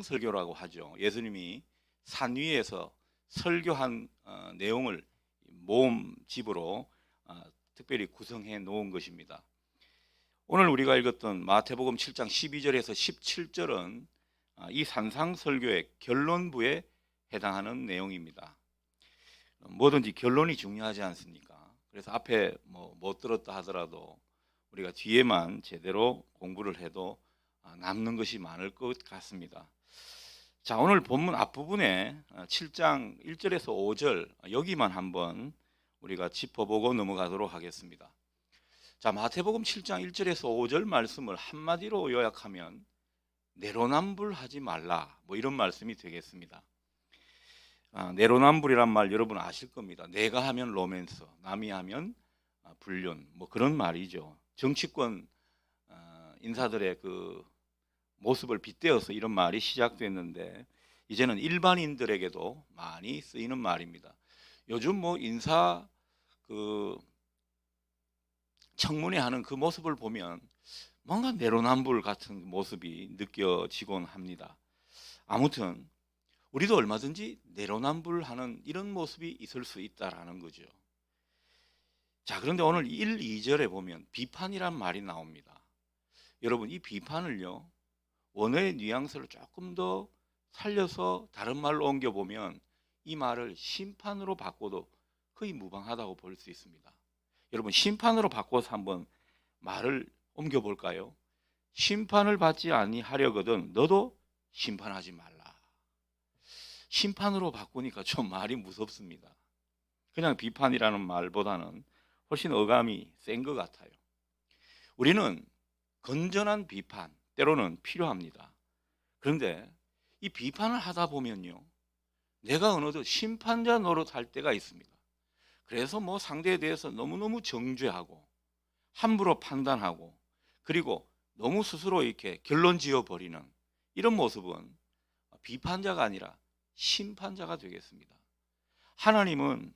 설교라고 하죠. 예수님이 산 위에서 설교한 내용을 모음집으로 특별히 구성해 놓은 것입니다. 오늘 우리가 읽었던 마태복음 7장 12절에서 17절은 이 산상 설교의 결론부에 해당하는 내용입니다. 뭐든지 결론이 중요하지 않습니까? 그래서 앞에 못 들었다 하더라도 우리가 뒤에만 제대로 공부를 해도 남는 것이 많을 것 같습니다. 자, 오늘 본문 앞부분에 7장 1절에서 5절 여기만 한번 우리가 짚어보고 넘어가도록 하겠습니다. 자, 마태복음 7장 1절에서 5절 말씀을 한마디로 요약하면 내로남불하지 말라, 이런 말씀이 되겠습니다. 내로남불이란 말 여러분 아실 겁니다. 내가 하면 로맨스, 남이 하면 불륜, 그런 말이죠. 정치권 인사들의 그 모습을 빗대어서 이런 말이 시작됐는데 이제는 일반인들에게도 많이 쓰이는 말입니다. 요즘 인사 청문회 하는 그 모습을 보면 뭔가 내로남불 같은 모습이 느껴지곤 합니다. 아무튼 우리도 얼마든지 내로남불하는 이런 모습이 있을 수 있다라는 거죠. 자, 그런데 오늘 1, 2절에 보면 비판이란 말이 나옵니다. 여러분, 이 비판을요, 원어의 뉘앙스를 조금 더 살려서 다른 말로 옮겨보면 이 말을 심판으로 바꿔도 거의 무방하다고 볼 수 있습니다. 여러분, 심판으로 바꿔서 한번 말을 옮겨볼까요? 심판을 받지 아니하려거든 너도 심판하지 말라. 심판으로 바꾸니까 좀 말이 무섭습니다. 그냥 비판이라는 말보다는 훨씬 어감이 센 것 같아요. 우리는 건전한 비판 때로는 필요합니다. 그런데 이 비판을 하다 보면요, 내가 어느덧 심판자 노릇할 때가 있습니다. 그래서 상대에 대해서 너무너무 정죄하고 함부로 판단하고 그리고 너무 스스로 이렇게 결론 지어버리는 이런 모습은 비판자가 아니라 심판자가 되겠습니다. 하나님은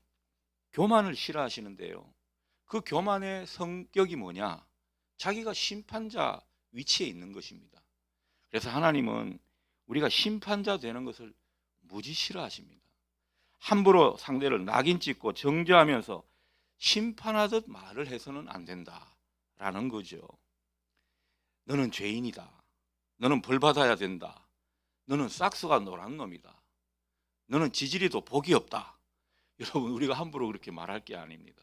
교만을 싫어하시는데요, 그 교만의 성격이 뭐냐? 자기가 심판자 위치에 있는 것입니다. 그래서 하나님은 우리가 심판자 되는 것을 무지 싫어하십니다. 함부로 상대를 낙인 찍고 정죄하면서 심판하듯 말을 해서는 안 된다라는 거죠. 너는 죄인이다. 너는 벌 받아야 된다. 너는 싹수가 노란 놈이다. 너는 지지리도 복이 없다. 여러분, 우리가 함부로 그렇게 말할 게 아닙니다.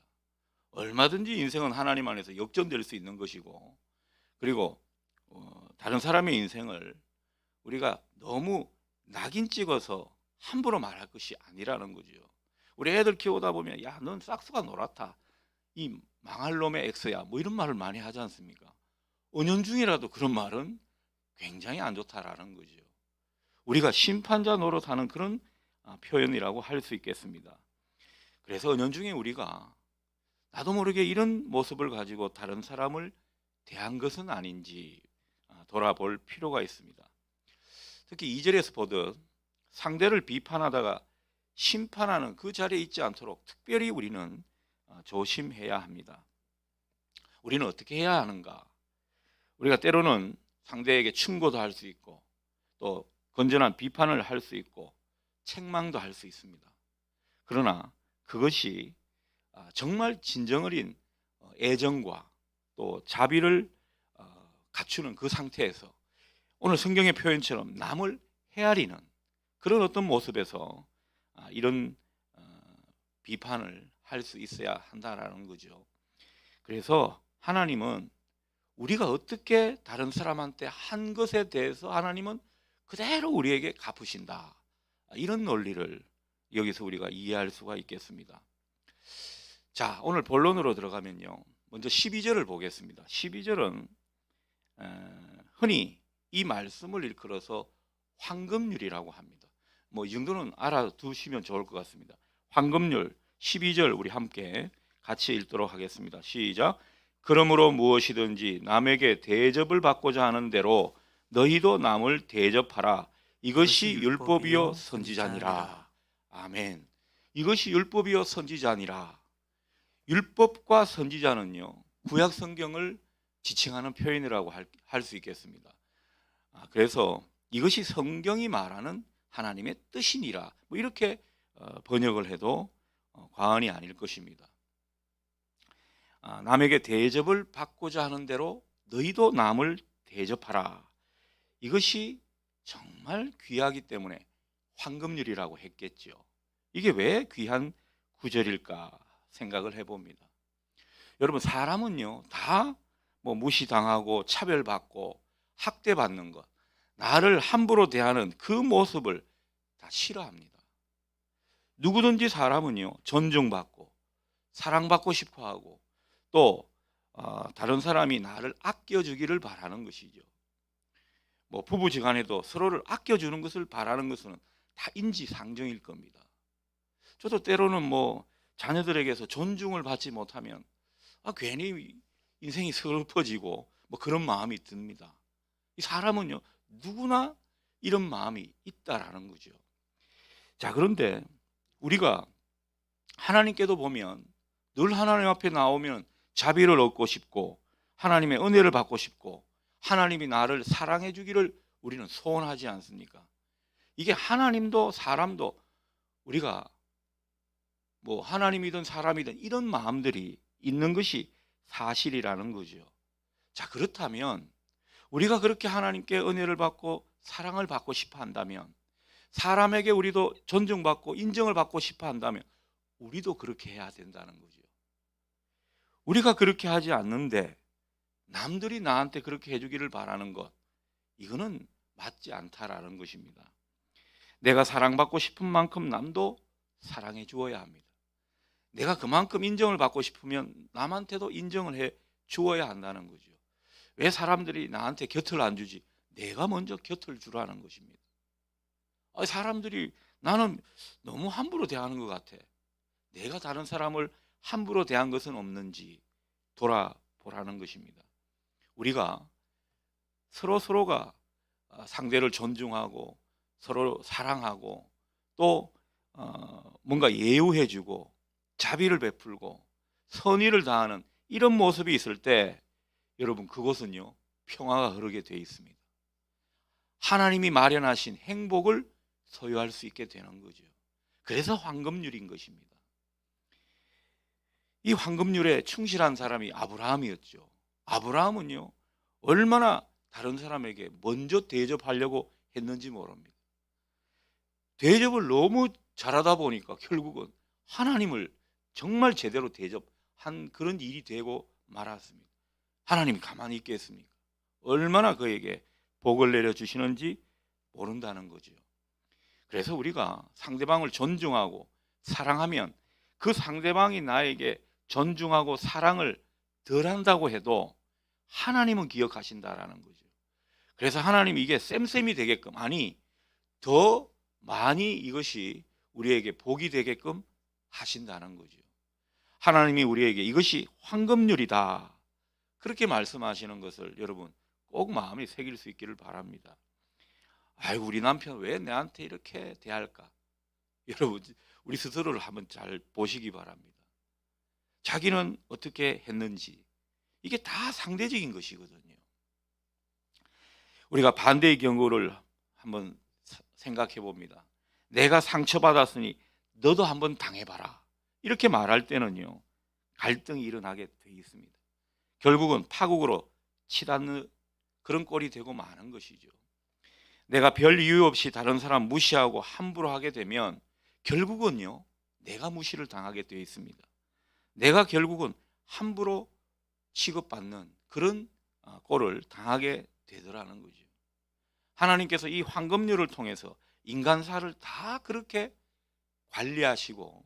얼마든지 인생은 하나님 안에서 역전될 수 있는 것이고, 그리고 다른 사람의 인생을 우리가 너무 낙인 찍어서 함부로 말할 것이 아니라는 거죠. 우리 애들 키우다 보면 야, 넌 싹수가 노랗다, 이 망할 놈의 엑스야, 이런 말을 많이 하지 않습니까? 은연중이라도 그런 말은 굉장히 안 좋다라는 거죠. 우리가 심판자 노릇하는 그런 표현이라고 할 수 있겠습니다. 그래서 은연중에 우리가 나도 모르게 이런 모습을 가지고 다른 사람을 대한 것은 아닌지 돌아볼 필요가 있습니다. 특히 2절에서 보듯 상대를 비판하다가 심판하는 그 자리에 있지 않도록 특별히 우리는 조심해야 합니다. 우리는 어떻게 해야 하는가? 우리가 때로는 상대에게 충고도 할 수 있고 또 건전한 비판을 할 수 있고 책망도 할 수 있습니다. 그러나 그것이 정말 진정 어린 애정과 또 자비를 갖추는 그 상태에서 오늘 성경의 표현처럼 남을 헤아리는 그런 어떤 모습에서 이런 비판을 할 수 있어야 한다라는 거죠. 그래서 하나님은 우리가 어떻게 다른 사람한테 한 것에 대해서 하나님은 그대로 우리에게 갚으신다, 이런 논리를 여기서 우리가 이해할 수가 있겠습니다. 자, 오늘 본론으로 들어가면요, 먼저 12절을 보겠습니다. 12절은 흔히 이 말씀을 일컬어서 황금률이라고 합니다. 이 정도는 알아두시면 좋을 것 같습니다. 황금률 12절 우리 함께 같이 읽도록 하겠습니다. 시작. 그러므로 무엇이든지 남에게 대접을 받고자 하는 대로 너희도 남을 대접하라. 이것이 율법이요 선지자니라. 아멘. 이것이 율법이요 선지자니라. 율법과 선지자는요, 구약 성경을 지칭하는 표현이라고 할 수 있겠습니다. 그래서 이것이 성경이 말하는 하나님의 뜻이니라. 뭐 이렇게 번역을 해도 과언이 아닐 것입니다. 남에게 대접을 받고자 하는 대로 너희도 남을 대접하라. 이것이 정말 귀하기 때문에 황금률이라고 했겠죠. 이게 왜 귀한 구절일까 생각을 해봅니다. 여러분, 사람은요 다 뭐 무시당하고 차별받고 학대받는 것, 나를 함부로 대하는 그 모습을 다 싫어합니다. 누구든지 사람은요 존중받고 사랑받고 싶어하고 또 다른 사람이 나를 아껴주기를 바라는 것이죠. 뭐 부부지간에도 서로를 아껴주는 것을 바라는 것은 다 인지상정일 겁니다. 저도 때로는 뭐 자녀들에게서 존중을 받지 못하면 괜히 인생이 슬퍼지고 뭐 그런 마음이 듭니다. 이 사람은요 누구나 이런 마음이 있다라는 거죠. 자, 그런데 우리가 하나님께도 보면 늘 하나님 앞에 나오면 자비를 얻고 싶고 하나님의 은혜를 받고 싶고 하나님이 나를 사랑해 주기를 우리는 소원하지 않습니까? 이게 하나님도 사람도 우리가 뭐 하나님이든 사람이든 이런 마음들이 있는 것이 사실이라는 거죠. 자, 그렇다면 우리가 그렇게 하나님께 은혜를 받고 사랑을 받고 싶어 한다면, 사람에게 우리도 존중받고 인정을 받고 싶어 한다면 우리도 그렇게 해야 된다는 거죠. 우리가 그렇게 하지 않는데 남들이 나한테 그렇게 해주기를 바라는 것, 이거는 맞지 않다라는 것입니다. 내가 사랑받고 싶은 만큼 남도 사랑해 주어야 합니다. 내가 그만큼 인정을 받고 싶으면 남한테도 인정을 해 주어야 한다는 거죠. 왜 사람들이 나한테 곁을 안 주지? 내가 먼저 곁을 주라는 것입니다. 사람들이 나는 너무 함부로 대하는 것 같아. 내가 다른 사람을 함부로 대한 것은 없는지 돌아보라는 것입니다. 우리가 서로가 상대를 존중하고 서로 사랑하고 또 뭔가 예우해주고 자비를 베풀고 선의를 다하는 이런 모습이 있을 때 여러분, 그곳은요 평화가 흐르게 되어 있습니다. 하나님이 마련하신 행복을 소유할 수 있게 되는 거죠. 그래서 황금률인 것입니다. 이 황금률에 충실한 사람이 아브라함이었죠. 아브라함은요 얼마나 다른 사람에게 먼저 대접하려고 했는지 모릅니다. 대접을 너무 잘하다 보니까 결국은 하나님을 정말 제대로 대접한 그런 일이 되고 말았습니다. 하나님이 가만히 있겠습니까? 얼마나 그에게 복을 내려주시는지 모른다는 거죠. 그래서 우리가 상대방을 존중하고 사랑하면 그 상대방이 나에게 존중하고 사랑을 덜 한다고 해도 하나님은 기억하신다라는 거죠. 그래서 하나님이 이게 쌤쌤이 되게끔, 아니 더 많이 이것이 우리에게 복이 되게끔 하신다는 거죠. 하나님이 우리에게 이것이 황금률이다 그렇게 말씀하시는 것을 여러분 꼭 마음에 새길 수 있기를 바랍니다. 아이고, 우리 남편 왜 나한테 이렇게 대할까? 여러분, 우리 스스로를 한번 잘 보시기 바랍니다. 자기는 어떻게 했는지, 이게 다 상대적인 것이거든요. 우리가 반대의 경우를 한번 생각해 봅니다. 내가 상처받았으니 너도 한번 당해봐라, 이렇게 말할 때는요 갈등이 일어나게 돼 있습니다. 결국은 파국으로 치닫는 그런 꼴이 되고 마는 것이죠. 내가 별 이유 없이 다른 사람 무시하고 함부로 하게 되면 결국은요 내가 무시를 당하게 되어 있습니다. 내가 결국은 함부로 취급받는 그런 꼴을 당하게 되더라는 거죠. 하나님께서 이 황금률을 통해서 인간사를 다 그렇게 관리하시고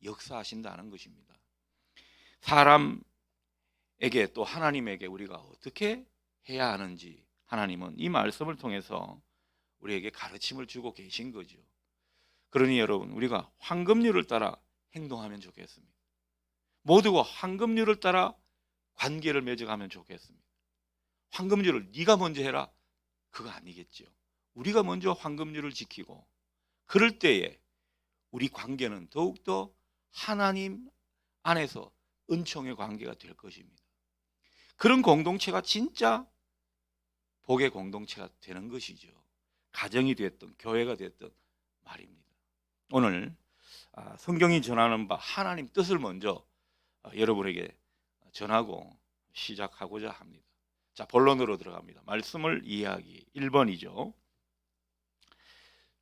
역사하신다는 것입니다. 사람에게 또 하나님에게 우리가 어떻게 해야 하는지 하나님은 이 말씀을 통해서 우리에게 가르침을 주고 계신 거죠. 그러니 여러분, 우리가 황금률을 따라 행동하면 좋겠습니다. 모두가 황금률을 따라 관계를 맺어가면 좋겠습니다. 황금률을 네가 먼저 해라, 그거 아니겠죠. 우리가 먼저 황금률을 지키고 그럴 때에 우리 관계는 더욱더 하나님 안에서 은총의 관계가 될 것입니다. 그런 공동체가 진짜 복의 공동체가 되는 것이죠. 가정이 됐든 교회가 됐든 말입니다. 오늘 성경이 전하는 바 하나님 뜻을 먼저 여러분에게 전하고 시작하고자 합니다. 자, 본론으로 들어갑니다. 말씀을 이해하기 1번이죠.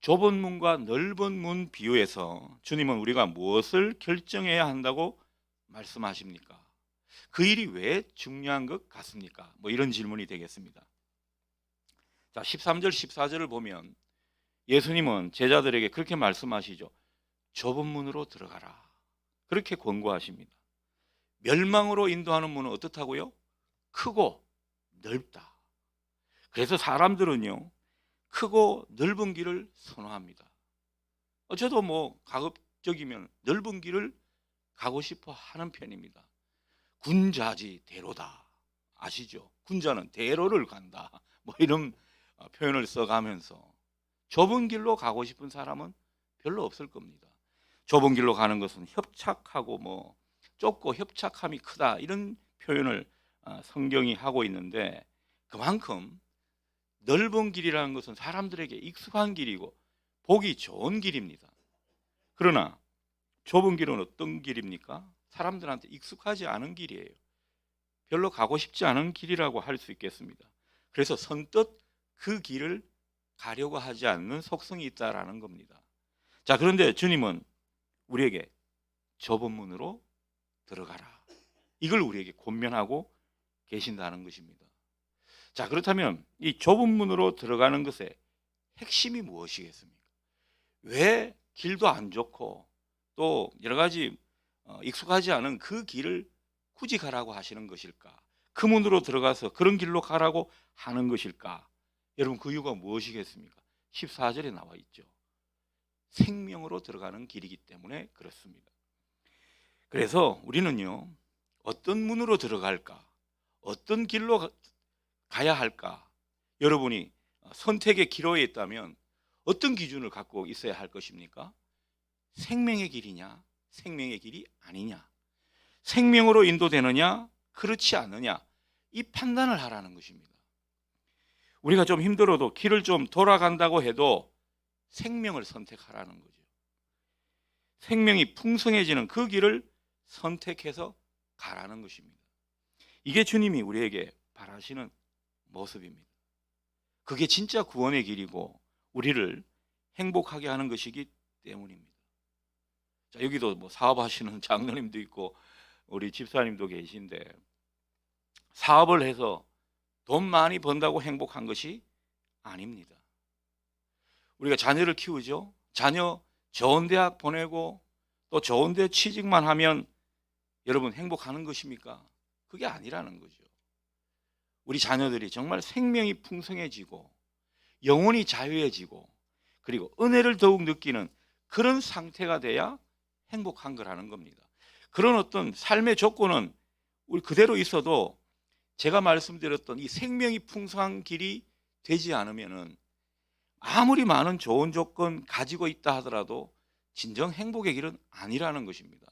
좁은 문과 넓은 문 비유에서 주님은 우리가 무엇을 결정해야 한다고 말씀하십니까? 그 일이 왜 중요한 것 같습니까? 뭐 이런 질문이 되겠습니다. 자, 13절 14절을 보면 예수님은 제자들에게 그렇게 말씀하시죠. 좁은 문으로 들어가라. 그렇게 권고하십니다. 멸망으로 인도하는 문은 어떻다고요? 크고 넓다. 그래서 사람들은요, 크고 넓은 길을 선호합니다. 저도 뭐 가급적이면 넓은 길을 가고 싶어 하는 편입니다. 군자지 대로다. 아시죠? 군자는 대로를 간다. 뭐 이런 표현을 써가면서 좁은 길로 가고 싶은 사람은 별로 없을 겁니다. 좁은 길로 가는 것은 협착하고 뭐 좁고 협착함이 크다 이런 표현을 성경이 하고 있는데, 그만큼 넓은 길이라는 것은 사람들에게 익숙한 길이고 보기 좋은 길입니다. 그러나 좁은 길은 어떤 길입니까? 사람들한테 익숙하지 않은 길이에요. 별로 가고 싶지 않은 길이라고 할 수 있겠습니다. 그래서 선뜻 그 길을 가려고 하지 않는 속성이 있다라는 겁니다. 자, 그런데 주님은 우리에게 좁은 문으로 들어가라. 이걸 우리에게 권면하고 계신다는 것입니다. 자, 그렇다면 이 좁은 문으로 들어가는 것의 핵심이 무엇이겠습니까? 왜 길도 안 좋고 또 여러 가지 익숙하지 않은 그 길을 굳이 가라고 하시는 것일까? 그 문으로 들어가서 그런 길로 가라고 하는 것일까? 여러분, 그 이유가 무엇이겠습니까? 14절에 나와 있죠. 생명으로 들어가는 길이기 때문에 그렇습니다. 그래서 우리는요, 어떤 문으로 들어갈까? 어떤 길로 가야 할까? 여러분이 선택의 기로에 있다면 어떤 기준을 갖고 있어야 할 것입니까? 생명의 길이냐? 생명의 길이 아니냐? 생명으로 인도되느냐? 그렇지 않느냐? 이 판단을 하라는 것입니다. 우리가 좀 힘들어도 길을 좀 돌아간다고 해도 생명을 선택하라는 거죠. 생명이 풍성해지는 그 길을 선택해서 가라는 것입니다. 이게 주님이 우리에게 바라시는 모습입니다. 그게 진짜 구원의 길이고 우리를 행복하게 하는 것이기 때문입니다. 자, 여기도 뭐 사업하시는 장로님도 있고 우리 집사님도 계신데, 사업을 해서 돈 많이 번다고 행복한 것이 아닙니다. 우리가 자녀를 키우죠. 자녀 좋은 대학 보내고 또 좋은 데 취직만 하면 여러분 행복하는 것입니까? 그게 아니라는 거죠. 우리 자녀들이 정말 생명이 풍성해지고 영혼이 자유해지고 그리고 은혜를 더욱 느끼는 그런 상태가 돼야 행복한 거라는 겁니다. 그런 어떤 삶의 조건은 우리 그대로 있어도 제가 말씀드렸던 이 생명이 풍성한 길이 되지 않으면은 아무리 많은 좋은 조건 가지고 있다 하더라도 진정 행복의 길은 아니라는 것입니다.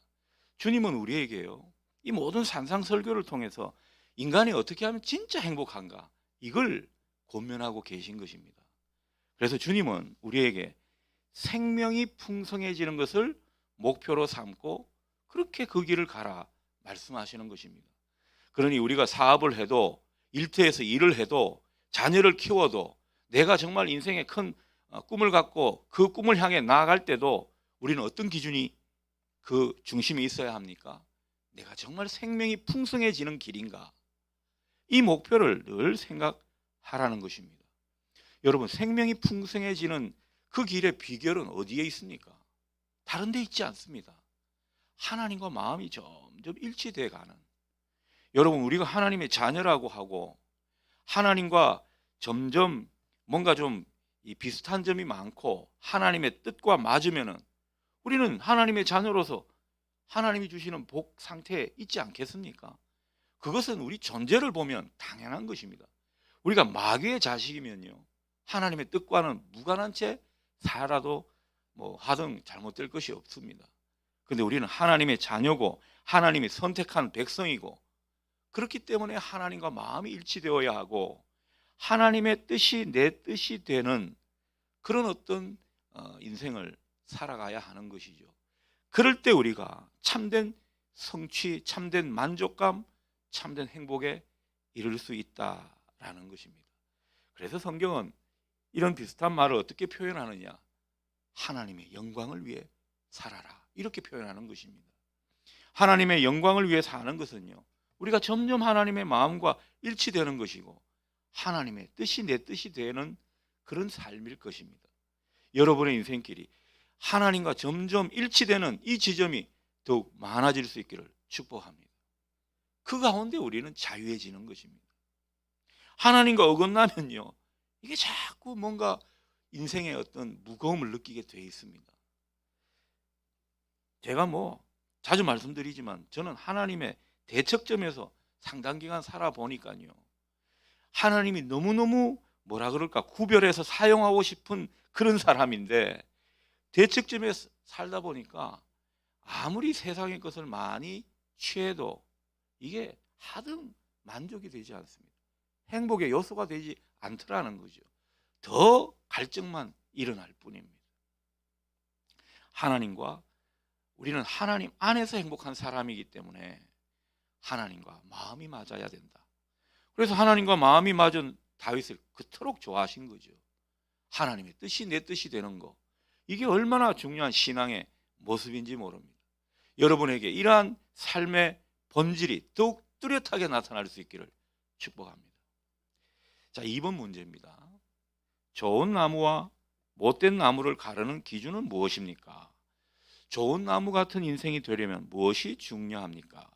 주님은 우리에게요, 이 모든 산상설교를 통해서 인간이 어떻게 하면 진짜 행복한가, 이걸 권면하고 계신 것입니다. 그래서 주님은 우리에게 생명이 풍성해지는 것을 목표로 삼고 그렇게 그 길을 가라 말씀하시는 것입니다. 그러니 우리가 사업을 해도 일터에서 일을 해도 자녀를 키워도 내가 정말 인생에 큰 꿈을 갖고 그 꿈을 향해 나아갈 때도 우리는 어떤 기준이 그 중심에 있어야 합니까? 내가 정말 생명이 풍성해지는 길인가? 이 목표를 늘 생각하라는 것입니다. 여러분, 생명이 풍성해지는 그 길의 비결은 어디에 있습니까? 다른 데 있지 않습니다. 하나님과 마음이 점점 일치되어 가는, 여러분, 우리가 하나님의 자녀라고 하고 하나님과 점점 뭔가 좀 비슷한 점이 많고 하나님의 뜻과 맞으면은 우리는 하나님의 자녀로서 하나님이 주시는 복 상태에 있지 않겠습니까? 그것은 우리 존재를 보면 당연한 것입니다. 우리가 마귀의 자식이면요, 하나님의 뜻과는 무관한 채 살아도 뭐 하등 잘못될 것이 없습니다. 그런데 우리는 하나님의 자녀고 하나님이 선택한 백성이고 그렇기 때문에 하나님과 마음이 일치되어야 하고 하나님의 뜻이 내 뜻이 되는 그런 어떤 인생을 살아가야 하는 것이죠. 그럴 때 우리가 참된 성취, 참된 만족감, 참된 행복에 이를 수 있다라는 것입니다. 그래서 성경은 이런 비슷한 말을 어떻게 표현하느냐? 하나님의 영광을 위해 살아라, 이렇게 표현하는 것입니다. 하나님의 영광을 위해 사는 것은요, 우리가 점점 하나님의 마음과 일치되는 것이고 하나님의 뜻이 내 뜻이 되는 그런 삶일 것입니다. 여러분의 인생길이 하나님과 점점 일치되는 이 지점이 더욱 많아질 수 있기를 축복합니다. 그 가운데 우리는 자유해지는 것입니다. 하나님과 어긋나면요, 이게 자꾸 뭔가 인생의 어떤 무거움을 느끼게 돼 있습니다. 제가 자주 말씀드리지만 저는 하나님의 대척점에서 상당 기간 살아보니까요, 하나님이 너무너무 구별해서 사용하고 싶은 그런 사람인데, 대척점에 살다 보니까 아무리 세상의 것을 많이 취해도 이게 하등 만족이 되지 않습니다. 행복의 요소가 되지 않더라는 거죠. 더 갈증만 일어날 뿐입니다. 우리는 하나님 안에서 행복한 사람이기 때문에 하나님과 마음이 맞아야 된다. 그래서 하나님과 마음이 맞은 다윗을 그토록 좋아하신 거죠. 하나님의 뜻이 내 뜻이 되는 거, 이게 얼마나 중요한 신앙의 모습인지 모릅니다. 여러분에게 이러한 삶의 본질이 더욱 뚜렷하게 나타날 수 있기를 축복합니다. 자, 2번 문제입니다. 좋은 나무와 못된 나무를 가르는 기준은 무엇입니까? 좋은 나무 같은 인생이 되려면 무엇이 중요합니까?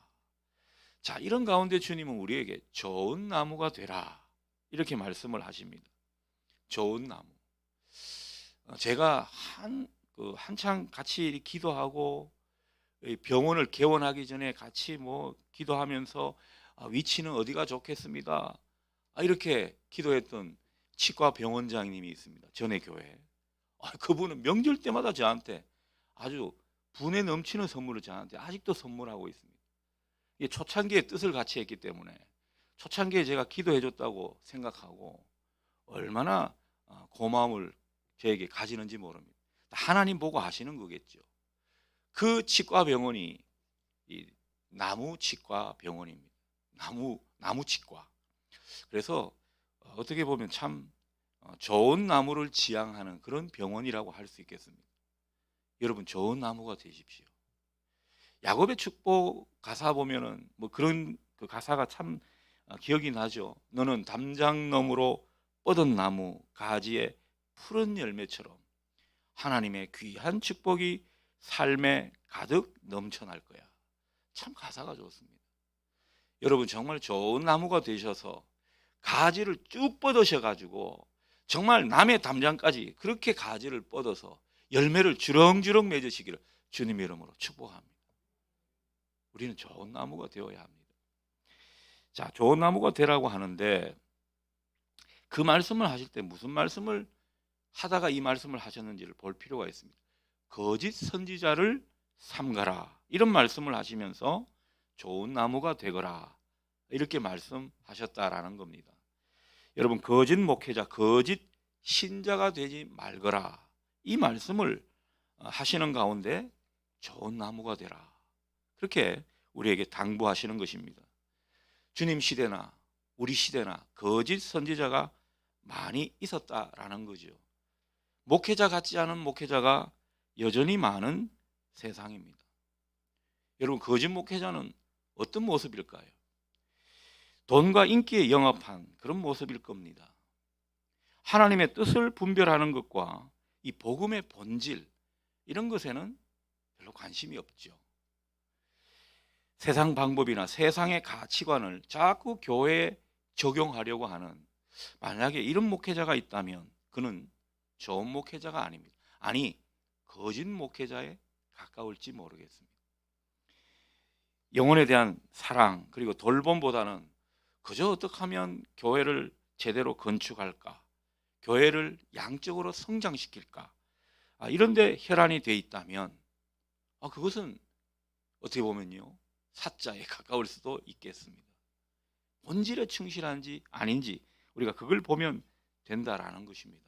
자, 이런 가운데 주님은 우리에게 좋은 나무가 되라, 이렇게 말씀을 하십니다. 좋은 나무. 제가 한창 같이 기도하고 병원을 개원하기 전에 같이 기도하면서 위치는 어디가 좋겠습니다, 이렇게 기도했던 치과 병원장님이 있습니다. 전에 교회에. 그분은 명절 때마다 저한테 아주 분에 넘치는 선물을 저한테 아직도 선물하고 있습니다. 이게 초창기에 뜻을 같이 했기 때문에 초창기에 제가 기도해 줬다고 생각하고 얼마나 고마움을 저에게 가지는지 모릅니다. 하나님 보고 하시는 거겠죠. 그 치과 병원이 이 나무 치과 병원입니다. 나무 치과. 그래서 어떻게 보면 참 좋은 나무를 지향하는 그런 병원이라고 할 수 있겠습니다. 여러분, 좋은 나무가 되십시오. 야곱의 축복 가사 보면은 그런 그 가사가 참 기억이 나죠. 너는 담장너머로 뻗은 나무 가지에 푸른 열매처럼 하나님의 귀한 축복이 삶에 가득 넘쳐날 거야. 참 가사가 좋습니다. 여러분, 정말 좋은 나무가 되셔서 가지를 쭉 뻗으셔가지고 정말 남의 담장까지 그렇게 가지를 뻗어서 열매를 주렁주렁 맺으시기를 주님의 이름으로 축복합니다. 우리는 좋은 나무가 되어야 합니다. 자, 좋은 나무가 되라고 하는데 그 말씀을 하실 때 무슨 말씀을 하다가 이 말씀을 하셨는지를 볼 필요가 있습니다. 거짓 선지자를 삼가라, 이런 말씀을 하시면서 좋은 나무가 되거라, 이렇게 말씀하셨다라는 겁니다. 여러분, 거짓 목회자, 거짓 신자가 되지 말거라, 이 말씀을 하시는 가운데 좋은 나무가 되라, 그렇게 우리에게 당부하시는 것입니다. 주님 시대나 우리 시대나 거짓 선지자가 많이 있었다라는 거죠. 목회자 같지 않은 목회자가 여전히 많은 세상입니다. 여러분, 거짓 목회자는 어떤 모습일까요? 돈과 인기에 영합한 그런 모습일 겁니다. 하나님의 뜻을 분별하는 것과 이 복음의 본질, 이런 것에는 별로 관심이 없죠. 세상 방법이나 세상의 가치관을 자꾸 교회에 적용하려고 하는, 만약에 이런 목회자가 있다면 그는 좋은 목회자가 아닙니다. 아니, 거짓 목회자에 가까울지 모르겠습니다. 영혼에 대한 사랑 그리고 돌봄보다는 그저 어떻게 하면 교회를 제대로 건축할까, 교회를 양적으로 성장시킬까, 이런 데 혈안이 돼 있다면 그것은 어떻게 보면요, 사자에 가까울 수도 있겠습니다. 본질에 충실한지 아닌지 우리가 그걸 보면 된다라는 것입니다.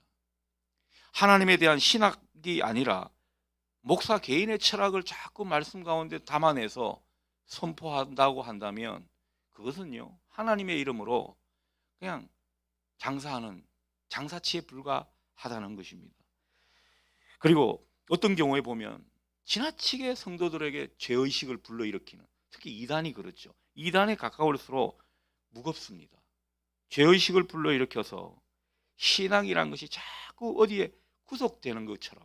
하나님에 대한 신학이 아니라 목사 개인의 철학을 자꾸 말씀 가운데 담아내서 선포한다고 한다면 그것은요, 하나님의 이름으로 그냥 장사하는 장사치에 불과하다는 것입니다. 그리고 어떤 경우에 보면 지나치게 성도들에게 죄의식을 불러일으키는, 특히 이단이 그렇죠. 이단에 가까울수록 무겁습니다. 죄의식을 불러일으켜서 신앙이란 것이 자꾸 어디에 구속되는 것처럼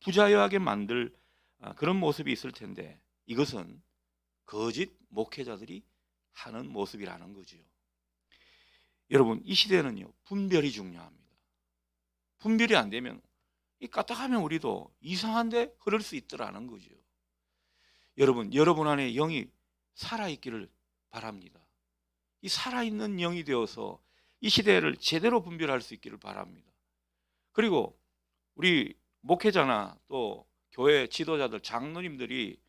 부자유하게 만들 그런 모습이 있을 텐데, 이것은 거짓 목회자들이 하는 모습이라는 거죠. 여러분, 이 시대는요, 분별이 중요합니다. 분별이 안 되면 이 까딱하면 우리도 이상한데 흐를 수 있더라는 거죠. 여러분 안에 영이 살아있기를 바랍니다. 이 살아있는 영이 되어서 이 시대를 제대로 분별할 수 있기를 바랍니다. 그리고 우리 목회자나 또 교회 지도자들, 장로님들이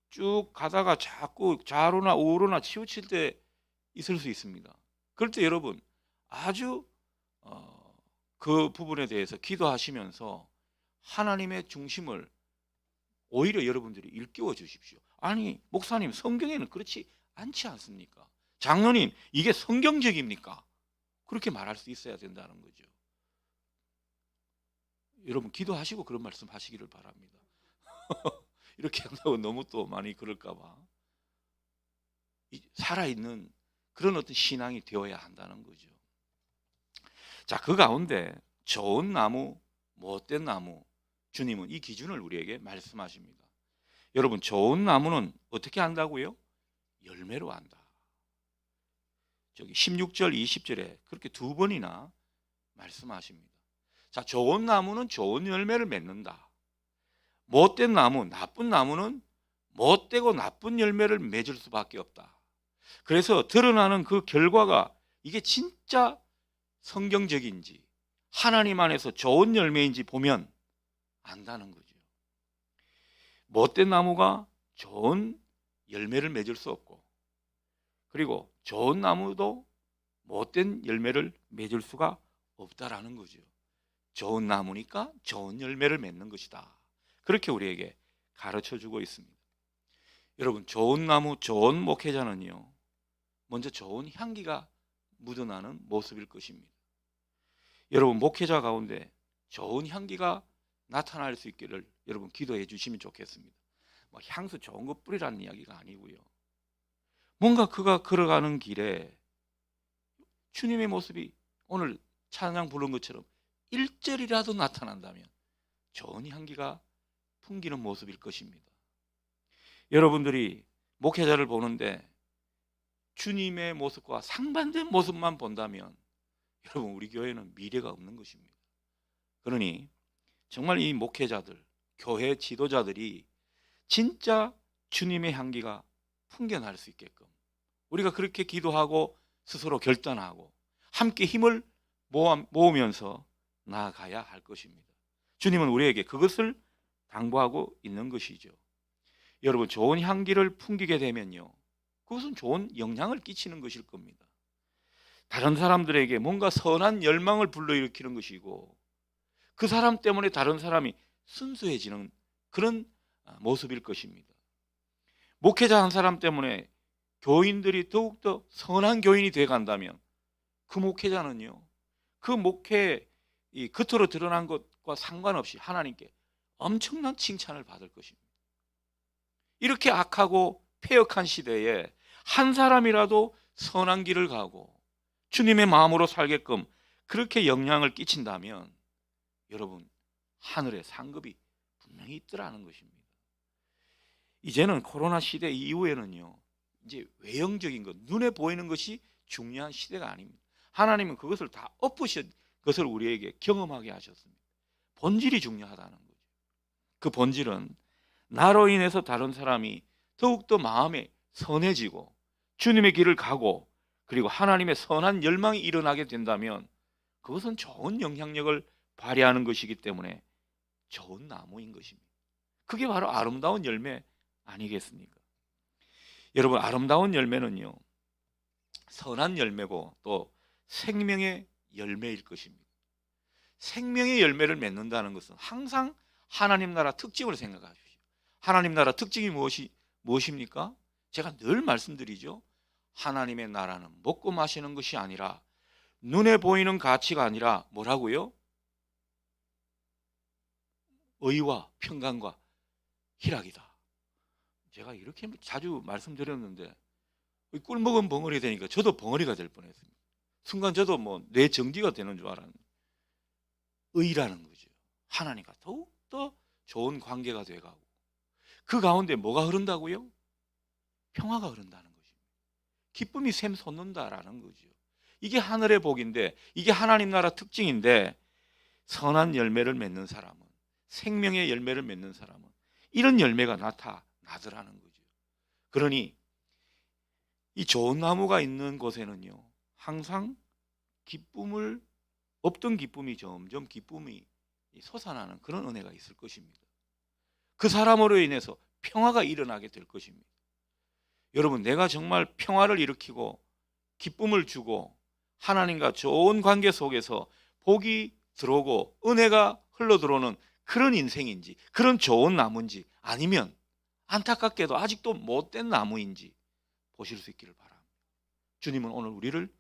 쭉 가다가 자꾸 좌로나 우로나 치우칠 때 있을 수 있습니다. 그럴 때 여러분 아주 그 부분에 대해서 기도하시면서 하나님의 중심을 오히려 여러분들이 일깨워 주십시오. 아니, 목사님, 성경에는 그렇지 않지 않습니까? 장로님, 이게 성경적입니까? 그렇게 말할 수 있어야 된다는 거죠. 여러분 기도하시고 그런 말씀 하시기를 바랍니다. 이렇게 한다고 너무 또 많이 그럴까 봐. 살아있는 그런 어떤 신앙이 되어야 한다는 거죠. 자, 그 가운데 좋은 나무, 못된 나무, 주님은 이 기준을 우리에게 말씀하십니다. 여러분, 좋은 나무는 어떻게 한다고요? 열매로 한다. 저기 16절, 20절에 그렇게 두 번이나 말씀하십니다. 자, 좋은 나무는 좋은 열매를 맺는다. 못된 나무, 나쁜 나무는 못되고 나쁜 열매를 맺을 수밖에 없다. 그래서 드러나는 그 결과가 이게 진짜 성경적인지 하나님 안에서 좋은 열매인지 보면 안다는 거죠. 못된 나무가 좋은 열매를 맺을 수 없고, 그리고 좋은 나무도 못된 열매를 맺을 수가 없다라는 거죠. 좋은 나무니까 좋은 열매를 맺는 것이다. 그렇게 우리에게 가르쳐주고 있습니다. 여러분, 좋은 나무, 좋은 목회자는요, 먼저 좋은 향기가 묻어나는 모습일 것입니다. 여러분, 목회자 가운데 좋은 향기가 나타날 수 있기를 여러분 기도해 주시면 좋겠습니다. 향수 좋은 거 뿌리라는 이야기가 아니고요, 뭔가 그가 걸어가는 길에 주님의 모습이 오늘 찬양 부른 것처럼 1절이라도 나타난다면 좋은 향기가 풍기는 모습일 것입니다. 여러분들이 목회자를 보는데 주님의 모습과 상반된 모습만 본다면 여러분, 우리 교회는 미래가 없는 것입니다. 그러니 정말 이 목회자들, 교회 지도자들이 진짜 주님의 향기가 풍겨날 수 있게끔 우리가 그렇게 기도하고 스스로 결단하고 함께 힘을 모으면서 나아가야 할 것입니다. 주님은 우리에게 그것을 당부하고 있는 것이죠. 여러분, 좋은 향기를 풍기게 되면요, 그것은 좋은 영향을 끼치는 것일 겁니다. 다른 사람들에게 뭔가 선한 열망을 불러일으키는 것이고, 그 사람 때문에 다른 사람이 순수해지는 그런 모습일 것입니다. 목회자 한 사람 때문에 교인들이 더욱더 선한 교인이 되어 간다면 그 목회자는요, 그 목회 이 겉으로 드러난 것과 상관없이 하나님께 엄청난 칭찬을 받을 것입니다. 이렇게 악하고 패역한 시대에 한 사람이라도 선한 길을 가고 주님의 마음으로 살게끔 그렇게 영향을 끼친다면 여러분, 하늘의 상급이 분명히 있더라는 것입니다. 이제는 코로나 시대 이후에는요, 이제 외형적인 것, 눈에 보이는 것이 중요한 시대가 아닙니다. 하나님은 그것을 다 엎으신 것을 우리에게 경험하게 하셨습니다. 본질이 중요하다는 거죠. 그 본질은 나로 인해서 다른 사람이 더욱더 마음에 선해지고 주님의 길을 가고 그리고 하나님의 선한 열망이 일어나게 된다면 그것은 좋은 영향력을 발휘하는 것이기 때문에 좋은 나무인 것입니다. 그게 바로 아름다운 열매 아니겠습니까? 여러분, 아름다운 열매는요, 선한 열매고 또 생명의 열매일 것입니다. 생명의 열매를 맺는다는 것은 항상 하나님 나라 특징을 생각하십시오. 하나님 나라 특징이 무엇입니까? 제가 늘 말씀드리죠. 하나님의 나라는 먹고 마시는 것이 아니라, 눈에 보이는 가치가 아니라 뭐라고요? 의와 평강과 희락이다. 제가 이렇게 자주 말씀드렸는데 꿀 먹은 벙어리 되니까 저도 벙어리가 될 뻔했습니다. 순간 저도 뇌 정지가 되는 줄 알았는데, 의라는 거죠. 하나님과 더욱더 좋은 관계가 돼가고, 그 가운데 뭐가 흐른다고요? 평화가 흐른다는 것입니다. 기쁨이 샘솟는다라는 거죠. 이게 하늘의 복인데, 이게 하나님 나라 특징인데, 선한 열매를 맺는 사람은, 생명의 열매를 맺는 사람은 이런 열매가 나타나더라는 거죠. 그러니 이 좋은 나무가 있는 곳에는요, 항상 없던 기쁨이 점점 기쁨이 솟아나는 그런 은혜가 있을 것입니다. 그 사람으로 인해서 평화가 일어나게 될 것입니다. 여러분, 내가 정말 평화를 일으키고 기쁨을 주고 하나님과 좋은 관계 속에서 복이 들어오고 은혜가 흘러들어오는 그런 인생인지, 그런 좋은 나무인지, 아니면 안타깝게도 아직도 못된 나무인지 보실 수 있기를 바랍니다. 주님은 오늘 우리를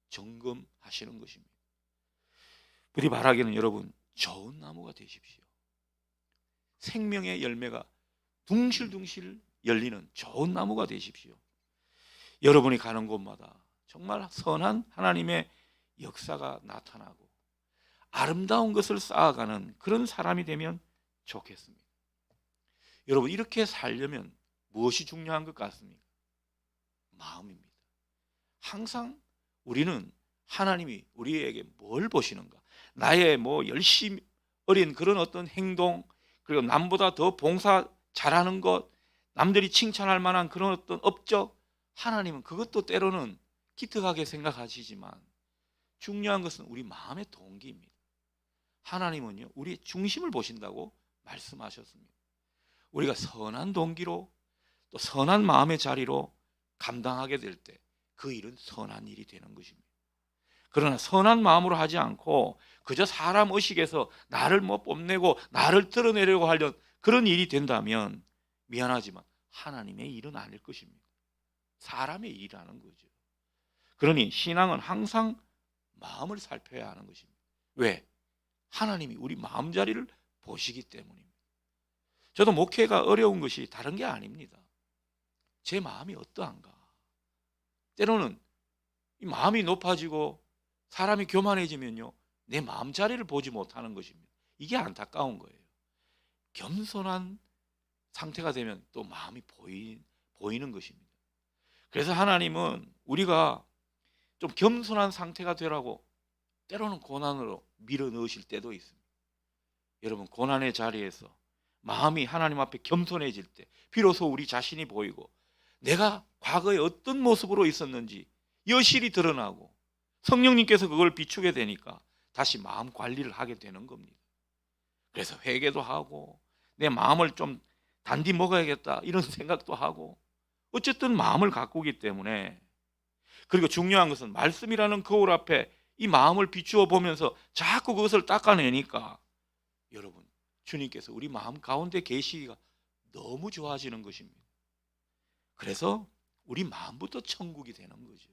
점검하시는 것입니다. 우리 바라기는 여러분, 좋은 나무가 되십시오. 생명의 열매가 둥실둥실 열리는 좋은 나무가 되십시오. 여러분이 가는 곳마다 정말 선한 하나님의 역사가 나타나고 아름다운 것을 쌓아가는 그런 사람이 되면 좋겠습니다. 여러분, 이렇게 살려면 무엇이 중요한 것 같습니까? 마음입니다. 항상 우리는 하나님이 우리에게 뭘 보시는가, 나의 열심 어린 그런 어떤 행동, 그리고 남보다 더 봉사 잘하는 것, 남들이 칭찬할 만한 그런 어떤 업적, 하나님은 그것도 때로는 기특하게 생각하시지만 중요한 것은 우리 마음의 동기입니다. 하나님은요, 우리의 중심을 보신다고 말씀하셨습니다. 우리가 선한 동기로 또 선한 마음의 자리로 감당하게 될 때 그 일은 선한 일이 되는 것입니다. 그러나 선한 마음으로 하지 않고 그저 사람 의식에서 나를 뽐내고 나를 드러내려고 하려는 그런 일이 된다면 미안하지만 하나님의 일은 아닐 것입니다. 사람의 일이라는 거죠. 그러니 신앙은 항상 마음을 살펴야 하는 것입니다. 왜? 하나님이 우리 마음자리를 보시기 때문입니다. 저도 목회가 어려운 것이 다른 게 아닙니다. 제 마음이 어떠한가? 때로는 이 마음이 높아지고 사람이 교만해지면요, 내 마음자리를 보지 못하는 것입니다. 이게 안타까운 거예요. 겸손한 상태가 되면 또 마음이 보이는 것입니다. 그래서 하나님은 우리가 좀 겸손한 상태가 되라고 때로는 고난으로 밀어 넣으실 때도 있습니다. 여러분, 고난의 자리에서 마음이 하나님 앞에 겸손해질 때 비로소 우리 자신이 보이고 내가 과거에 어떤 모습으로 있었는지 여실히 드러나고 성령님께서 그걸 비추게 되니까 다시 마음 관리를 하게 되는 겁니다. 그래서 회개도 하고 내 마음을 좀 단디 먹어야겠다 이런 생각도 하고, 어쨌든 마음을 가꾸기 때문에, 그리고 중요한 것은 말씀이라는 거울 앞에 이 마음을 비추어 보면서 자꾸 그것을 닦아내니까 여러분, 주님께서 우리 마음 가운데 계시기가 너무 좋아지는 것입니다. 그래서 우리 마음부터 천국이 되는 거죠.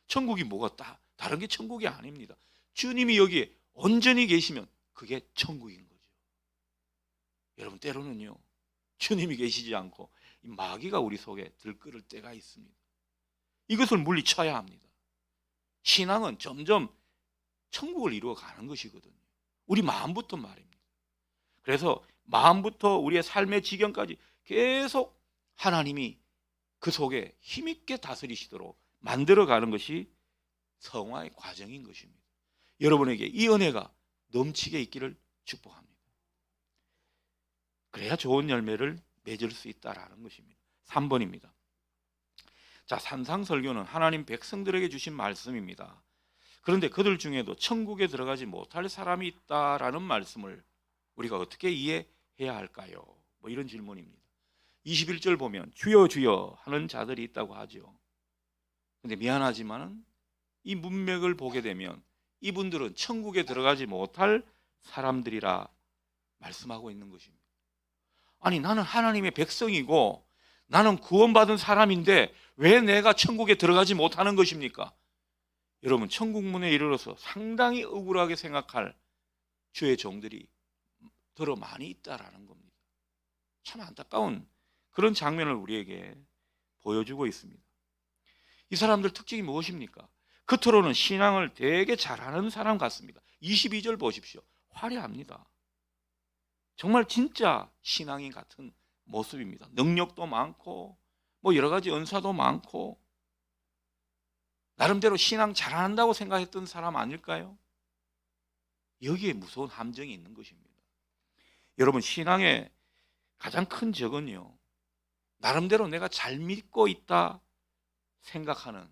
천국이 뭐가 다른 게 천국이 아닙니다. 주님이 여기에 온전히 계시면 그게 천국인 거죠. 여러분, 때로는요, 주님이 계시지 않고 이 마귀가 우리 속에 들끓을 때가 있습니다. 이것을 물리쳐야 합니다. 신앙은 점점 천국을 이루어가는 것이거든요. 우리 마음부터 말입니다. 그래서 마음부터 우리의 삶의 지경까지 계속 하나님이 그 속에 힘있게 다스리시도록 만들어가는 것이 성화의 과정인 것입니다. 여러분에게 이 은혜가 넘치게 있기를 축복합니다. 그래야 좋은 열매를 맺을 수 있다라는 것입니다. 3번입니다. 자, 산상설교는 하나님 백성들에게 주신 말씀입니다. 그런데 그들 중에도 천국에 들어가지 못할 사람이 있다라는 말씀을 우리가 어떻게 이해해야 할까요? 이런 질문입니다. 21절 보면 주여 주여 하는 자들이 있다고 하죠. 근데 미안하지만 이 문맥을 보게 되면 이분들은 천국에 들어가지 못할 사람들이라 말씀하고 있는 것입니다. 아니, 나는 하나님의 백성이고 나는 구원받은 사람인데 왜 내가 천국에 들어가지 못하는 것입니까? 여러분, 천국 문에 이르러서 상당히 억울하게 생각할 주의 종들이 더러 많이 있다라는 겁니다. 참 안타까운 그런 장면을 우리에게 보여주고 있습니다. 이 사람들 특징이 무엇입니까? 겉으로는 신앙을 되게 잘하는 사람 같습니다. 22절 보십시오. 화려합니다. 정말 진짜 신앙인 같은 모습입니다. 능력도 많고 뭐 여러 가지 은사도 많고 나름대로 신앙 잘한다고 생각했던 사람 아닐까요? 여기에 무서운 함정이 있는 것입니다. 여러분, 신앙의 가장 큰 적은요, 나름대로 내가 잘 믿고 있다 생각하는,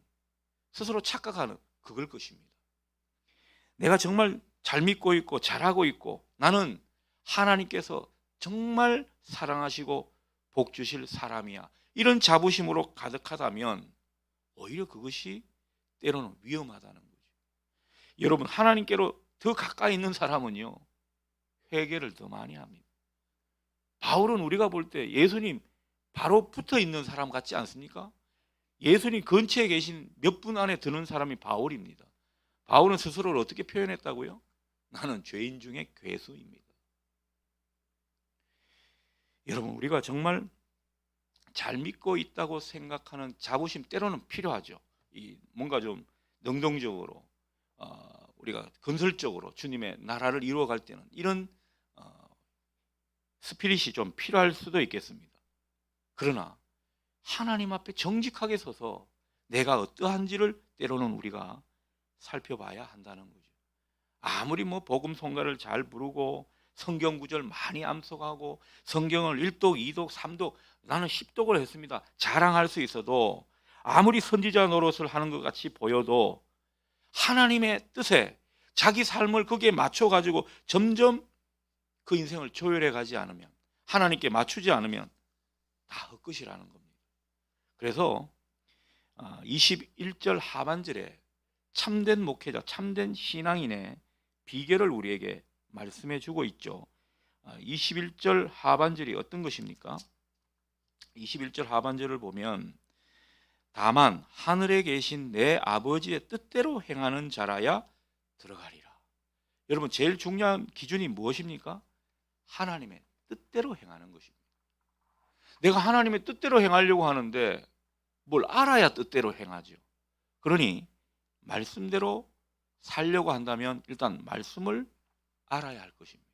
스스로 착각하는 그걸 것입니다. 내가 정말 잘 믿고 있고 잘하고 있고 나는 하나님께서 정말 사랑하시고 복 주실 사람이야, 이런 자부심으로 가득하다면 오히려 그것이 때로는 위험하다는 거죠. 여러분, 하나님께로 더 가까이 있는 사람은요, 회개를 더 많이 합니다. 바울은 우리가 볼 때 예수님 바로 붙어 있는 사람 같지 않습니까? 예수님 근처에 계신 몇 분 안에 드는 사람이 바울입니다. 바울은 스스로를 어떻게 표현했다고요? 나는 죄인 중에 괴수입니다. 여러분, 우리가 정말 잘 믿고 있다고 생각하는 자부심 때로는 필요하죠. 뭔가 좀 능동적으로 우리가 건설적으로 주님의 나라를 이루어갈 때는 이런 스피릿이 좀 필요할 수도 있겠습니다. 그러나 하나님 앞에 정직하게 서서 내가 어떠한지를 때로는 우리가 살펴봐야 한다는 거죠. 아무리 뭐 복음 성가를 잘 부르고 성경 구절 많이 암송하고 성경을 1독, 2독, 3독, 나는 10독을 했습니다, 자랑할 수 있어도 아무리 선지자 노릇을 하는 것 같이 보여도 하나님의 뜻에 자기 삶을 거기에 맞춰가지고 점점 그 인생을 조율해 가지 않으면, 하나님께 맞추지 않으면 다 헛것이라는 겁니다. 그래서 21절 하반절에 참된 목회자, 참된 신앙인의 비결을 우리에게 말씀해 주고 있죠. 21절 하반절이 어떤 것입니까? 21절 하반절을 보면 다만 하늘에 계신 내 아버지의 뜻대로 행하는 자라야 들어가리라. 여러분, 제일 중요한 기준이 무엇입니까? 하나님의 뜻대로 행하는 것입니다. 내가 하나님의 뜻대로 행하려고 하는데 뭘 알아야 뜻대로 행하죠. 그러니 말씀대로 살려고 한다면 일단 말씀을 알아야 할 것입니다.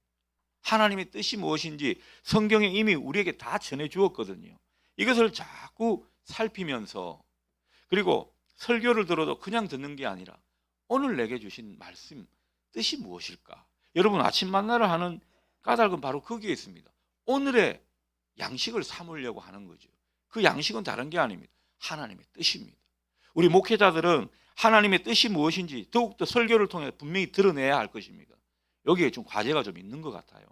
하나님의 뜻이 무엇인지 성경에 이미 우리에게 다 전해 주었거든요. 이것을 자꾸 살피면서, 그리고 설교를 들어도 그냥 듣는 게 아니라 오늘 내게 주신 말씀 뜻이 무엇일까? 여러분, 아침 만나를 하는 까닭은 바로 거기에 있습니다. 오늘의 양식을 삼으려고 하는 거죠. 그 양식은 다른 게 아닙니다. 하나님의 뜻입니다. 우리 목회자들은 하나님의 뜻이 무엇인지 더욱더 설교를 통해 분명히 드러내야 할 것입니다. 여기에 좀 과제가 좀 있는 것 같아요.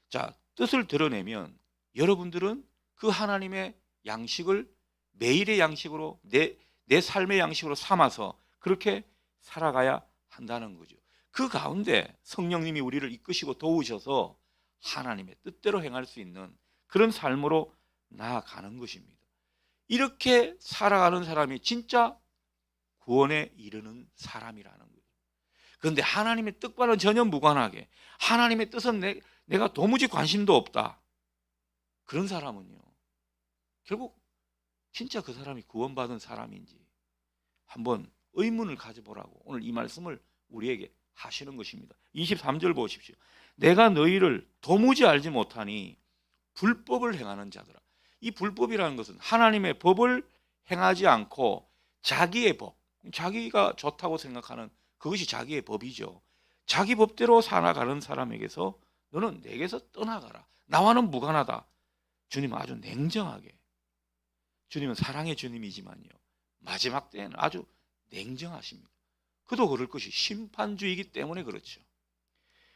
자, 뜻을 드러내면 여러분들은 그 하나님의 양식을 매일의 양식으로, 내 삶의 양식으로 삼아서 그렇게 살아가야 한다는 거죠. 그 가운데 성령님이 우리를 이끄시고 도우셔서 하나님의 뜻대로 행할 수 있는 그런 삶으로 나아가는 것입니다. 이렇게 살아가는 사람이 진짜 구원에 이르는 사람이라는 거예요. 그런데 하나님의 뜻과는 전혀 무관하게 하나님의 뜻은 내가 도무지 관심도 없다, 그런 사람은요, 결국 진짜 그 사람이 구원받은 사람인지 한번 의문을 가져보라고 오늘 이 말씀을 우리에게 하시는 것입니다. 23절 보십시오. 내가 너희를 도무지 알지 못하니 불법을 행하는 자들아. 이 불법이라는 것은 하나님의 법을 행하지 않고 자기의 법, 자기가 좋다고 생각하는 그것이 자기의 법이죠. 자기 법대로 살아가는 사람에게서 너는 내게서 떠나가라, 나와는 무관하다. 주님은 아주 냉정하게, 주님은 사랑의 주님이지만요, 마지막 때에는 아주 냉정하십니다. 그도 그럴 것이 심판주의이기 때문에 그렇죠.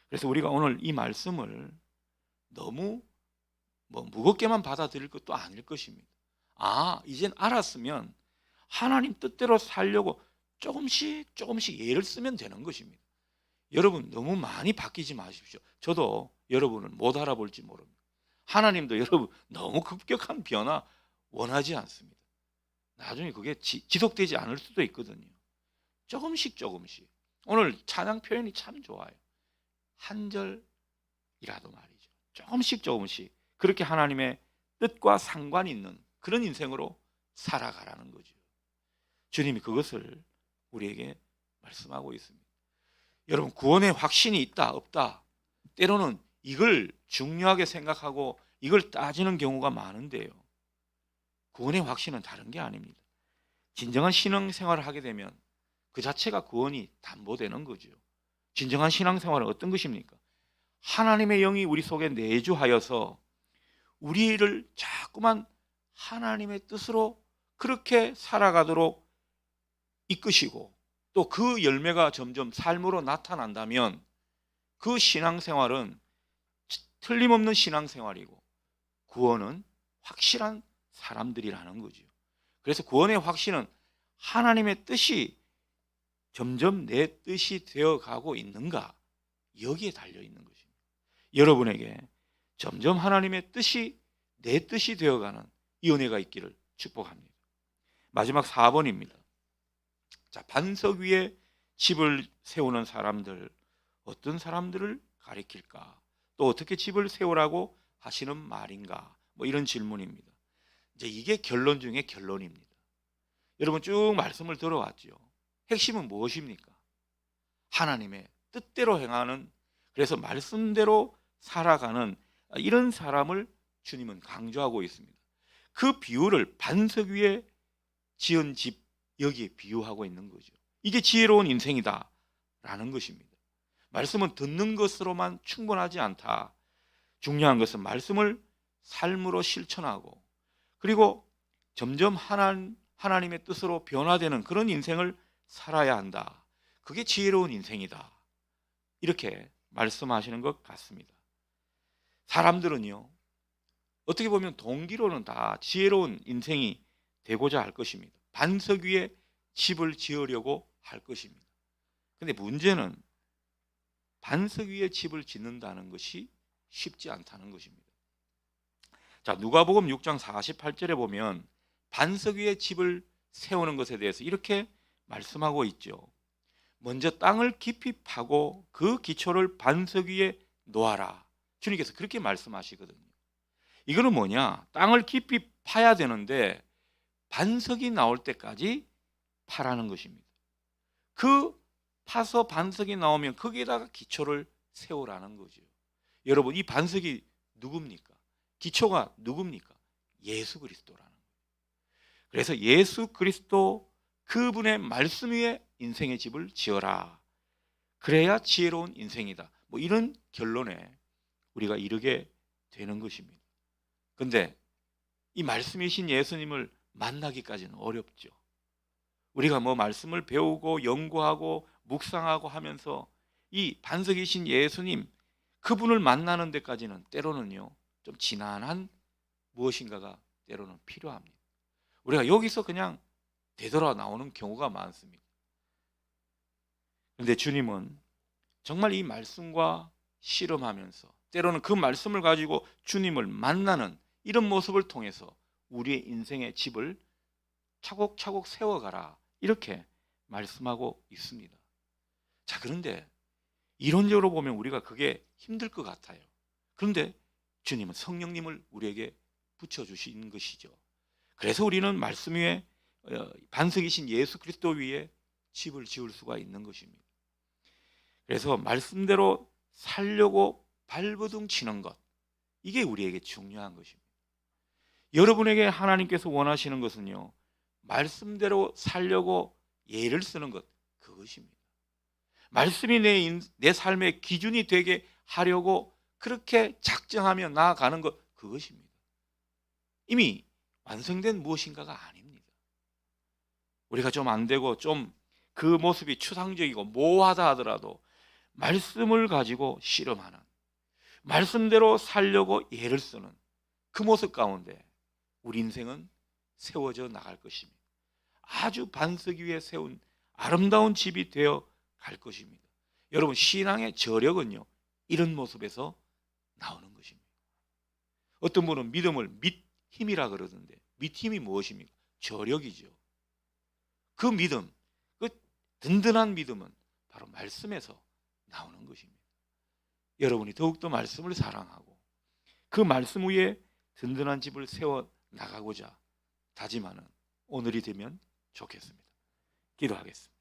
그래서 우리가 오늘 이 말씀을 너무 무겁게만 받아들일 것도 아닐 것입니다. 이젠 알았으면 하나님 뜻대로 살려고 조금씩 예를 쓰면 되는 것입니다. 여러분 너무 많이 바뀌지 마십시오. 저도 여러분을 못 알아볼지 모릅니다. 하나님도 여러분 너무 급격한 변화 원하지 않습니다. 나중에 그게 지속되지 않을 수도 있거든요. 조금씩 오늘 찬양 표현이 참 좋아요. 한 절이라도 말이죠. 조금씩 그렇게 하나님의 뜻과 상관이 있는 그런 인생으로 살아가라는 거죠. 주님이 그것을 우리에게 말씀하고 있습니다. 여러분 구원의 확신이 있다 없다 때로는 이걸 중요하게 생각하고 이걸 따지는 경우가 많은데요. 구원의 확신은 다른 게 아닙니다. 진정한 신앙생활을 하게 되면 그 자체가 구원이 담보되는 거죠. 진정한 신앙생활은 어떤 것입니까? 하나님의 영이 우리 속에 내주하여서 우리를 자꾸만 하나님의 뜻으로 그렇게 살아가도록 이끄시고 또 그 열매가 점점 삶으로 나타난다면 그 신앙생활은 틀림없는 신앙생활이고 구원은 확실한 사람들이라는 거죠. 그래서 구원의 확신은 하나님의 뜻이 점점 내 뜻이 되어가고 있는가 여기에 달려있는 것입니다. 여러분에게 점점 하나님의 뜻이 내 뜻이 되어가는 이 은혜가 있기를 축복합니다. 마지막 4번입니다. 자, 반석 위에 집을 세우는 사람들, 어떤 사람들을 가리킬까? 또 어떻게 집을 세우라고 하시는 말인가? 뭐 이런 질문입니다. 이제 이게 결론 중에 결론입니다. 여러분 쭉 말씀을 들어왔죠. 핵심은 무엇입니까? 하나님의 뜻대로 행하는, 그래서 말씀대로 살아가는 이런 사람을 주님은 강조하고 있습니다. 그 비유를 반석 위에 지은 집 여기에 비유하고 있는 거죠. 이게 지혜로운 인생이다 라는 것입니다. 말씀은 듣는 것으로만 충분하지 않다. 중요한 것은 말씀을 삶으로 실천하고 그리고 점점 하나님의 뜻으로 변화되는 그런 인생을 살아야 한다. 그게 지혜로운 인생이다. 이렇게 말씀하시는 것 같습니다. 사람들은요, 어떻게 보면 동기로는 다 지혜로운 인생이 되고자 할 것입니다. 반석 위에 집을 지으려고 할 것입니다. 그런데 문제는 반석 위에 집을 짓는다는 것이 쉽지 않다는 것입니다. 자, 누가복음 6장 48절에 보면 반석 위에 집을 세우는 것에 대해서 이렇게 말씀하고 있죠. 먼저 땅을 깊이 파고 그 기초를 반석 위에 놓아라. 주님께서 그렇게 말씀하시거든요. 이거는 뭐냐? 땅을 깊이 파야 되는데 반석이 나올 때까지 파라는 것입니다. 그 파서 반석이 나오면 거기에다가 기초를 세우라는 거죠. 여러분 이 반석이 누굽니까? 기초가 누굽니까? 예수 그리스도라는 거예요. 그래서 예수 그리스도 그분의 말씀 위에 인생의 집을 지어라. 그래야 지혜로운 인생이다. 뭐 이런 결론에 우리가 이르게 되는 것입니다. 그런데 이 말씀이신 예수님을 만나기까지는 어렵죠. 우리가 뭐 말씀을 배우고 연구하고 묵상하고 하면서 이 반석이신 예수님 그분을 만나는 데까지는 때로는요 좀 지난한 무엇인가가 때로는 필요합니다. 우리가 여기서 그냥 되돌아 나오는 경우가 많습니다. 그런데 주님은 정말 이 말씀과 씨름하면서 때로는 그 말씀을 가지고 주님을 만나는 이런 모습을 통해서 우리의 인생의 집을 차곡차곡 세워가라 이렇게 말씀하고 있습니다. 자, 그런데 이론적으로 보면 우리가 그게 힘들 것 같아요. 그런데 주님은 성령님을 우리에게 붙여주신 것이죠. 그래서 우리는 말씀 위에 반석이신 예수 그리스도 위에 집을 지을 수가 있는 것입니다. 그래서 말씀대로 살려고 발버둥 치는 것, 이게 우리에게 중요한 것입니다. 여러분에게 하나님께서 원하시는 것은요 말씀대로 살려고 예를 쓰는 것, 그것입니다. 말씀이 내 삶의 기준이 되게 하려고 그렇게 작정하며 나아가는 것, 그것입니다. 이미 완성된 무엇인가가 아닙니다. 우리가 좀 안 되고 좀 그 모습이 추상적이고 모호하다 하더라도 말씀을 가지고 씨름하는, 말씀대로 살려고 예를 쓰는 그 모습 가운데 우리 인생은 세워져 나갈 것입니다. 아주 반석 위에 세운 아름다운 집이 되어 갈 것입니다. 여러분, 신앙의 저력은요, 이런 모습에서 나오는 것입니다. 어떤 분은 믿음을 믿힘이라 그러던데, 믿힘이 무엇입니까? 저력이죠. 그 믿음, 그 든든한 믿음은 바로 말씀에서 나오는 것입니다. 여러분이 더욱더 말씀을 사랑하고 그 말씀 위에 든든한 집을 세워 나가고자 다짐하는 오늘이 되면 좋겠습니다. 기도하겠습니다.